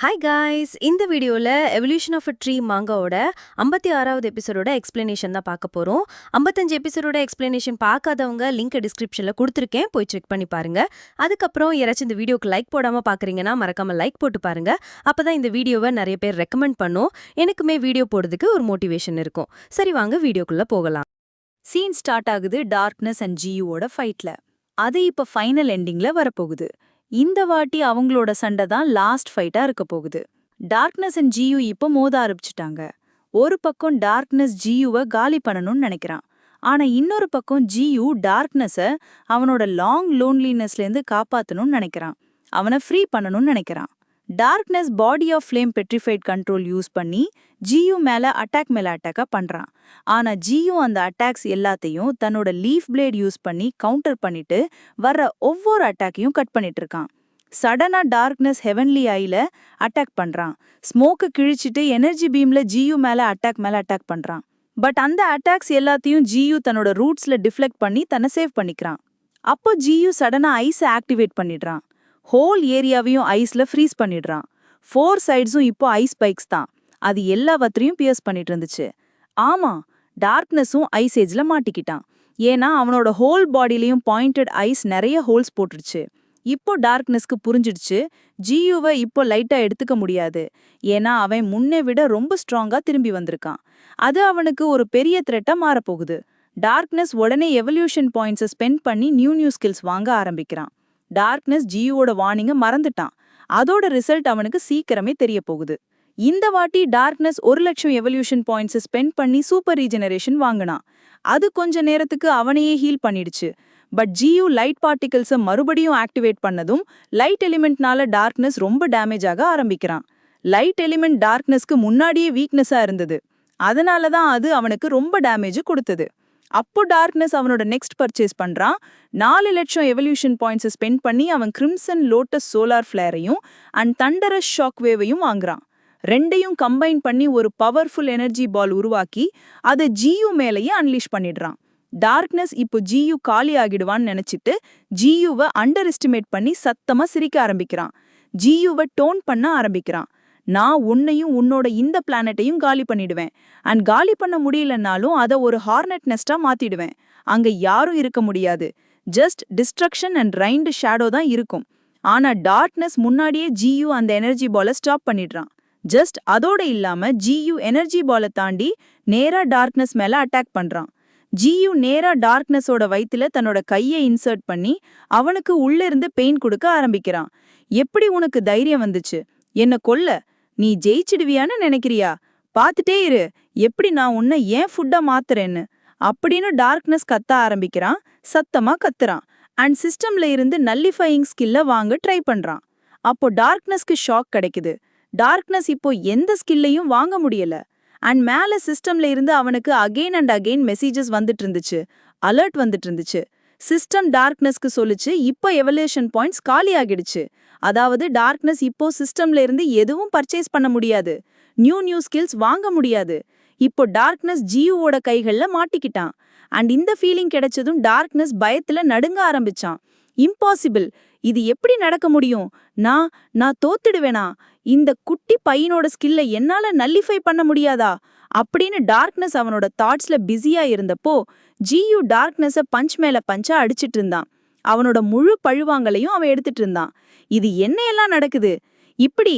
Hi guys, இந்த வீடியோல evolution of a tree மாங்காவோட 56வது எபிசோடோட எக்ஸ்பிளனேஷன் தான் பார்க்க போறோம். 55 எபிசோடோட எக்ஸ்பிளனேஷன் பார்க்காதவங்க லிங்க் டிஸ்கிரிப்ஷன்ல கொடுத்துருக்கேன், போய் செக் பண்ணி பாருங்க. அதுக்கப்புறம் யாராச்சும் இந்த வீடியோக்கு லைக் போடாம பாக்குறீங்கன்னா மறக்காம லைக் போட்டு பாருங்க. அப்பதான் இந்த வீடியோவை நிறைய பேர் ரெக்கமெண்ட் பண்ணும். எனக்குமே வீடியோ போடுறதுக்கு ஒரு மோட்டிவேஷன் இருக்கும். சரி, வாங்க வீடியோக்குள்ள போகலாம். சீன் ஸ்டார்ட் ஆகுது டார்க்னஸ் அண்ட் ஜியூவோட ஃபைட்ல. அது இப்ப ஃபைனல் எண்டிங்ல வரப்போகுது. இந்த வாட்டி அவங்களோட சண்டை தான் லாஸ்ட் ஃபைட்டா இருக்க போகுது. டார்க்னஸ் அண்ட் ஜியூ இப்ப மோத ஆரம்பிச்சுட்டாங்க. ஒரு பக்கம் டார்க்னஸ் ஜியூவை காலி பண்ணணும்னு நினைக்கிறான். ஆனா இன்னொரு பக்கம் ஜியூ டார்க்னஸ அவனோட லாங் லோன்லினஸ்ல இருந்து காப்பாத்தணும்னு நினைக்கிறான். அவனை ஃப்ரீ பண்ணணும்னு நினைக்கிறான். Darkness body of flame petrified control use பண்ணி ஜியூ மேல அட்டாக்கா பண்றான். ஆனா ஜியூ அந்த அட்டாக்ஸ் எல்லாத்தையும் தன்னோட லீஃப் பிளேட் யூஸ் பண்ணி கவுண்டர் பண்ணிட்டு வர்ற ஒவ்வொரு அட்டாக்கையும் கட் பண்ணிட்டு இருக்கான். சடனா டார்க்னஸ் ஹெவன்லி ஐல அட்டாக் பண்றான். ஸ்மோக்கை கிழிச்சிட்டு எனர்ஜி பீம்ல ஜியூ மேல அட்டாக் பண்றான். பட் அந்த அட்டாக்ஸ் எல்லாத்தையும் ஜியூ தன்னோட ரூட்ஸ்ல டிஃப்ளெக்ட் பண்ணி தன்னை சேவ் பண்ணிக்கிறான். அப்போ ஜியூ சடனா ஐஸை ஆக்டிவேட் பண்ணிடுறான். ஹோல் ஏரியாவையும் ஐஸ்ல ஃப்ரீஸ் பண்ணிடுறான். 4 சைட்ஸும் இப்போ ஐஸ் பைக்ஸ் தான். அது எல்லாவற்றையும் பியர்ஸ் பண்ணிட்டு இருந்துச்சு. ஆமா, டார்க்னஸும் ஐஸ் ஏஜ்ல மாட்டிக்கிட்டான். ஏன்னா அவனோட ஹோல் பாடியிலையும் பாயிண்டட் ஐஸ் நிறைய ஹோல்ஸ் போட்டுருச்சு. இப்போ டார்க்னஸ்க்கு புரிஞ்சிடுச்சு, ஜியூவை இப்போ லைட்டா எடுத்துக்க முடியாது. ஏன்னா அவன் முன்னே விட ரொம்ப ஸ்ட்ராங்கா திரும்பி வந்திருக்கான். அது அவனுக்கு ஒரு பெரிய த்ரெட்டா மாறப்போகுது. டார்க்னஸ் உடனே எவல்யூஷன் பாயிண்ட்ஸை ஸ்பெண்ட் பண்ணி நியூ ஸ்கில்ஸ் வாங்க ஆரம்பிக்கிறான். டார்க்னஸ் ஜியூவோட வார்னிங்க மறந்துட்டான். அதோட ரிசல்ட் அவனுக்கு சீக்கிரமே தெரிய போகுது. இந்த வாட்டி டார்க்னஸ் 1,00,000 எவல்யூஷன் பாயிண்ட்ஸ் ஸ்பெண்ட் பண்ணி சூப்பர் ரீஜெனரேஷன் வாங்கினான். அது கொஞ்ச நேரத்துக்கு அவனையே ஹீல் பண்ணிடுச்சு. பட் ஜியூ லைட் பார்ட்டிகல்ஸை மறுபடியும் ஆக்டிவேட் பண்ணதும் லைட் எலிமெண்ட்னால டார்க்னஸ் ரொம்ப டேமேஜ் ஆக ஆரம்பிக்கிறான். லைட் எலிமெண்ட் டார்க்னஸ்க்கு முன்னாடியே வீக்னஸா இருந்தது. அதனால தான் அது அவனுக்கு ரொம்ப டேமேஜ் கொடுத்தது. அப்போ டார்க்னஸ் அவனோட நெக்ஸ்ட் பர்ச்சேஸ் பண்றான். 4,00,000 எவல்யூஷன் பாயிண்ட்ஸை ஸ்பெண்ட் பண்ணி அவன் கிரிம்சன் லோட்டஸ் சோலார் ஃபிளேரையும் அண்ட் தண்டரஸ் ஷாக் வேவையும் வாங்குறான். ரெண்டையும் கம்பைன் பண்ணி ஒரு பவர்ஃபுல் எனர்ஜி பால் உருவாக்கி அதை ஜியூ மேலேயே அன்லீஷ் பண்ணிடுறான். டார்க்னஸ் இப்போ ஜியூ காலி ஆகிடுவான்னு நினைச்சிட்டு ஜியூவை அண்டர் எஸ்டிமேட் பண்ணி சத்தமா சிரிக்க ஆரம்பிக்கிறான். ஜியூவை டோன் பண்ண ஆரம்பிக்கிறான். நான் உன்னையும் உன்னோட இந்த பிளானட்டையும் காலி பண்ணிடுவேன். அண்ட் காலி பண்ண முடியலன்னாலும் அதை ஒரு ஹார்னட் நெஸ்டா மாத்திடுவேன். அங்க யாரும் இருக்க முடியாது. Just destruction and Rind shadow தான் இருக்கும். ஆனா டார்க்னஸ் முன்னாடியே ஜியூ அந்த எனர்ஜி பாலை ஸ்டாப் பண்ணிடுறான். ஜஸ்ட் அதோட இல்லாம ஜியூ எனர்ஜி பாலை தாண்டி நேரா டார்க்னஸ் மேல அட்டாக் பண்றான். ஜியூ நேரா டார்க்னஸோட வயித்துல தன்னோட கையை இன்சர்ட் பண்ணி அவனுக்கு உள்ள இருந்து பெயின் கொடுக்க ஆரம்பிக்கிறான். எப்படி உனக்கு தைரியம் வந்துச்சு என்ன கொல்ல? நீ ஜெயிச்சிடுவியான்னு நினைக்கிறியா? பார்த்துட்டே இரு எப்படி நான் உன்னை ஏன் ஃபுட்டா மாத்துறேன்னு அப்படின்னு டார்க்னஸ் கத்த ஆரம்பிக்கிறான். சத்தமா கத்துறான். அண்ட் சிஸ்டம்ல இருந்து நல்லிஃபையிங் ஸ்கில்ல வாங்க ட்ரை பண்றான். அப்போ டார்க்னஸ்க்கு ஷாக் கிடைக்குது. டார்க்னஸ் இப்போ எந்த ஸ்கில்லையும் வாங்க முடியல. அண்ட் மேல சிஸ்டம்ல இருந்து அவனுக்கு அகெயின் அண்ட் அகெயின் மெசேஜஸ் வந்துட்டு இருந்துச்சு, அலர்ட் வந்துட்டு இருந்துச்சு. சிஸ்டம் டார்க்னஸ்க்கு சொல்லுச்சு இப்போ எவல்யூஷன் பாயிண்ட்ஸ் காலி ஆகிடுச்சு. அதாவது டார்க்னஸ் இப்போ சிஸ்டம்ல இருந்து எதுவும் பர்ச்சேஸ் பண்ண முடியாது, நியூ ஸ்கில்ஸ் வாங்க முடியாது. இப்போ டார்க்னஸ் ஜியூவோட கைகள்ல மாட்டிக்கிட்டான். அண்ட் இந்த ஃபீலிங் கிடைச்சதும் டார்க்னஸ் பயத்துல நடுங்க ஆரம்பிச்சான். இம்பாசிபிள், இது எப்படி நடக்க முடியும்? நான் தோத்துடுவேனா? இந்த குட்டி பையனோட ஸ்கில்ல என்னால நல்லிஃபை பண்ண முடியாதா அப்படின்னு டார்க்னஸ் அவனோட தாட்ஸ்ல பிஸியா இருந்தப்போ ஜியூ டார்க்னஸ பஞ்ச் மேல பஞ்சா அடிச்சிட்டு இருந்தான். அவனோட முழு பழுவாங்களையும் அவன் எடுத்துட்டு இருந்தான். இது என்ன எல்லாம் நடக்குது? இப்படி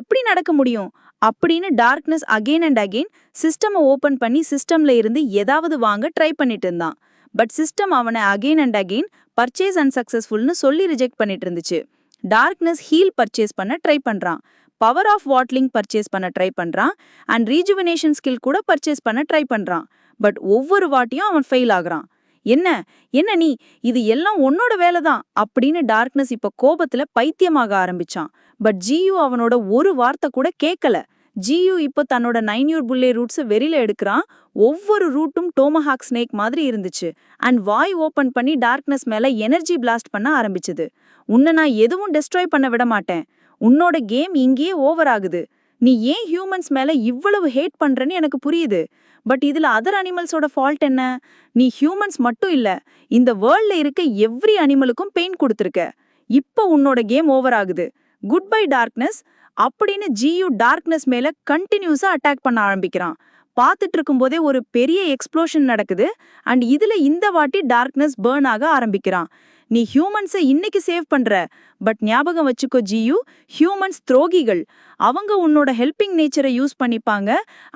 எப்படி நடக்க முடியும் அப்படின்னு டார்க்னஸ் அகெயின் அண்ட் அகெயின் சிஸ்டமை ஓபன் பண்ணி சிஸ்டம்ல இருந்து ஏதாவது வாங்க ட்ரை பண்ணிட்டு இருந்தான். பட் சிஸ்டம் அவனை அகெயின் அண்ட் அகெயின் பர்ச்சேஸ் அன்சக்சஸ்ஃபுல்னு சொல்லி ரிஜெக்ட் பண்ணிட்டு இருந்துச்சு. டார்க்னஸ் ஹீல் பர்ச்சேஸ் பண்ண ட்ரை பண்றான். பவர் ஆஃப் வாட்லிங் பர்ச்சேஸ் பண்ண ட்ரை பண்றான். அண்ட் ரீஜுவினேஷன் ஸ்கில் கூட பர்ச்சேஸ் பண்ண ட்ரை பண்றான். பட் ஒவ்வொரு வாட்டியும் அவன் ஃபெயில் ஆகுறான். என்ன நீ இது எல்லாம் உன்னோட வேலை தான் அப்படின்னு டார்க்னஸ் இப்ப கோபத்துல பைத்தியமாக ஆரம்பிச்சான். பட் ஜியூ அவனோட ஒரு வார்த்தை கூட கேட்கல. ஜியூ இப்போ தன்னோட 9 புல்லே ரூட்ஸ் வெறியில எடுக்கிறான். ஒவ்வொரு ரூட்டும் டோமஹாக் ஸ்னேக் மாதிரி இருந்துச்சு. அண்ட் வாய் ஓபன் பண்ணி டார்க்னஸ் மேல எனர்ஜி பிளாஸ்ட் பண்ண ஆரம்பிச்சது. உன்னை நான் எதுவும் டெஸ்ட்ராய் பண்ண விட மாட்டேன். உன்னோட கேம் இங்கேயே ஓவர் ஆகுது. நீ ஏன் ஹியூமன்ஸ் மேல இவ்வளவு ஹேட் பண்றன்னு எனக்கு புரியுது. பட் இதுல அதர் அனிமல்ஸோட ஃபால்ட் என்ன? நீ ஹியூமன்ஸ் மட்டும் இல்ல, இந்த வேர்ல்ட்ல இருக்க எவ்ரி அனிமலுக்கும் பெயின் கொடுத்துருக்க. இப்போ உன்னோட கேம் ஓவர் ஆகுது. Good bye darkness. அப்படின்னு ஜியு டார்க்னஸ் மேல கண்டினியூஸா அட்டாக் பண்ண ஆரம்பிக்கிறான். பார்த்துட்டு இருக்கும்போதே ஒரு பெரிய எக்ஸ்ப்ளோஷன் நடக்குது. அண்ட் இதுல இந்த வாட்டி டார்க்னஸ் பர்ன் ஆக ஆரம்பிக்கிறான். நீ ஹியூமன்ஸை இன்னைக்கு சேவ் பண்ற, பட் ஞாபகம் வச்சுக்கோ ஜியு, ஹியூமன்ஸ் துரோகிகள். அவங்க உன்னோட ஹெல்பிங் நேச்சரை யூஸ் பண்ணிப்பாங்க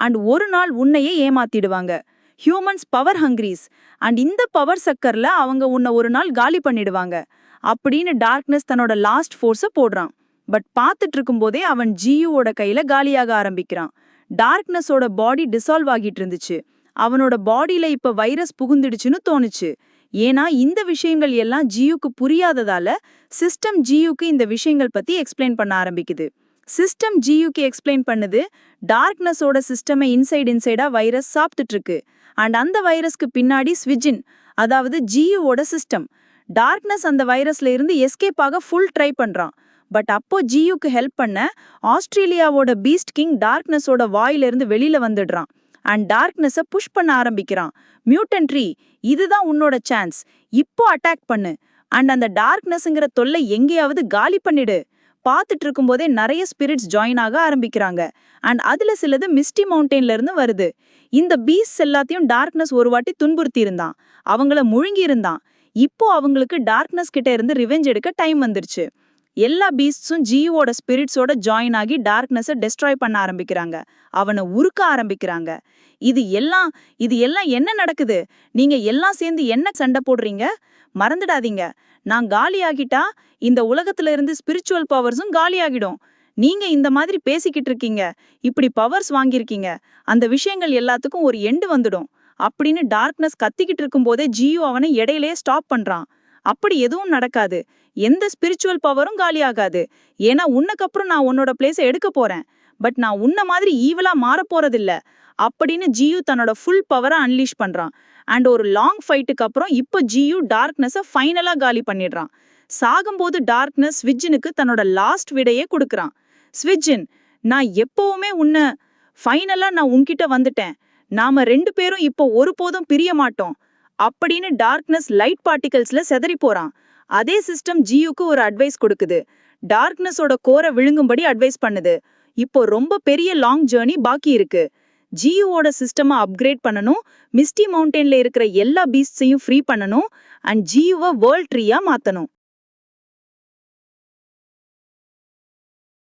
அண்ட் ஒரு நாள் உன்னையே ஏமாத்திடுவாங்க. ஹியூமன்ஸ் பவர் ஹங்கிரீஸ் அண்ட் இந்த பவர் சக்கர்ல அவங்க உன்னை ஒரு நாள் காலி பண்ணிடுவாங்க அப்படின்னு டார்க்னஸ் தன்னோட லாஸ்ட் ஃபோர்ஸை போடுறான். பட் பார்த்துட்டு இருக்கும்போதே அவன் ஜியுவோட கையில காலியாக ஆரம்பிக்கிறான். டார்க்னஸோட பாடி டிசால்வ் ஆகிட்டு இருந்துச்சு. அவனோட பாடியில இப்ப வைரஸ் புகுந்துடுச்சுன்னு தோணுச்சு. ஏன்னா இந்த விஷயங்கள் எல்லாம் ஜியுக்கு புரியாததால சிஸ்டம் ஜியுக்கு இந்த விஷயங்கள் பத்தி எக்ஸ்பிளைன் பண்ண ஆரம்பிக்குது. சிஸ்டம் ஜியுக்கு எக்ஸ்பிளைன் பண்ணுது, டார்க்னஸோட சிஸ்டமை இன்சைடா வைரஸ் சாப்பிட்டுட்டு இருக்கு. அண்ட் அந்த வைரஸ்க்கு பின்னாடி ஸ்விட்ஜின், அதாவது ஜியுவோட சிஸ்டம். டார்க்னஸ் அந்த வைரஸ்ல இருந்து எஸ்கேப் ஆக ஃபுல் ட்ரை பண்றான். பட் அப்போ ஜியுக்கு ஹெல்ப் பண்ண ஆஸ்திரேலியாவோட பீஸ்ட் கிங் டார்க்னஸோட வாயிலிருந்து வெளியில வந்துடுறான். அண்ட் டார்க்னஸை புஷ் பண்ண ஆரம்பிக்கிறான். மியூட்டன்ட்ரி, இதுதான் உன்னோட சான்ஸ், இப்போ அட்டாக் பண்ணு அண்ட் அந்த டார்க்னஸ்ங்கிற தொல்லை எங்கேயாவது காலி பண்ணிடு. பார்த்துட்டு இருக்கும்போதே நிறைய ஸ்பிரிட்ஸ் ஜாயின் ஆக ஆரம்பிக்கிறாங்க. அண்ட் அதுல சிலது மிஸ்டி மவுண்டெயின்ல இருந்து வருது. இந்த பீஸ்ட் எல்லாத்தையும் டார்க்னஸ் ஒரு வாட்டி துன்புறுத்தி இருந்தான், அவங்கள முழுங்கி இருந்தான். இப்போ அவங்களுக்கு டார்க்னஸ் கிட்ட இருந்து ரிவெஞ்ச் எடுக்க டைம் வந்துருச்சு. எல்லா பீஸ்ட்ஸும் ஜியோட ஸ்பிரிட்ஸோட ஜாயின் ஆகி டார்க்னஸை டெஸ்ட்ராய் பண்ண ஆரம்பிக்கிறாங்க, அவனை உருக்க ஆரம்பிக்கிறாங்க. இது எல்லாம் என்ன நடக்குது? நீங்க எல்லாம் சேர்ந்து என்ன சண்டை போடுறீங்க? மறந்துடாதீங்க, நான் காலி ஆகிட்டா இந்த உலகத்துல இருந்து ஸ்பிரிச்சுவல் பவர்ஸும் காலி ஆகிடும். நீங்க இந்த மாதிரி பேசிக்கிட்டு இருக்கீங்க, இப்படி பவர்ஸ் வாங்கியிருக்கீங்க, அந்த விஷயங்கள் எல்லாத்துக்கும் ஒரு எண்டு வந்துடும் அப்படின்னு டார்க்னஸ் கத்திக்கிட்டு இருக்கும் போதே ஜியோ அவனை இடையிலேயே ஸ்டாப் பண்றான். அப்படி எதுவும் நடக்காது, எந்த ஸ்பிரிச்சுவல் பவரும் காலி ஆகாது. ஏன்னா உன்னக்கப்புறம் நான் உன்னோட பிளேஸை எடுக்க போறேன், பட் நான் உன்ன மாதிரி ஈவலா மாற போறதில்ல அப்படின்னு ஜியு தன்னோட ஃபுல் பவரை அன்லீஷ் பண்றான். அண்ட் ஒரு லாங் ஃபைட்டுக்கு அப்புறம் இப்போ ஜியு டார்க்னஸை ஃபைனலா காலி பண்ணிடுறான். சாகும்போது டார்க்னஸ் ஸ்விட்ஜினுக்கு தன்னோட லாஸ்ட் விடையே கொடுக்குறான். ஸ்விட்ஜின், நான் எப்பவுமே ஃபைனலா நான் உன்கிட்ட வந்துட்டேன், நாம 2 பேரும் இப்போ ஒருபோதும் பிரிய மாட்டோம் அப்படின்னு டார்க்னஸ் லைட் பார்ட்டிகல்ஸ்ல செதறி போறான். அதே சிஸ்டம் ஜியுக்கு ஒரு அட்வைஸ் கொடுக்குது, டார்க்னஸோட கோரை விழுங்கும்படி அட்வைஸ் பண்ணுது. இப்போ ரொம்ப பெரிய லாங் ஜேர்னி பாக்கி இருக்கு. ஜியுவோட சிஸ்டமை அப்கிரேட் பண்ணணும், மிஸ்டி மவுண்டெயின்ல இருக்கிற எல்லா பீஸ்ட்ஸையும் ஃப்ரீ பண்ணணும் அண்ட் ஜியுவை வேர்ல்ட் ட்ரீயா மாத்தணும்.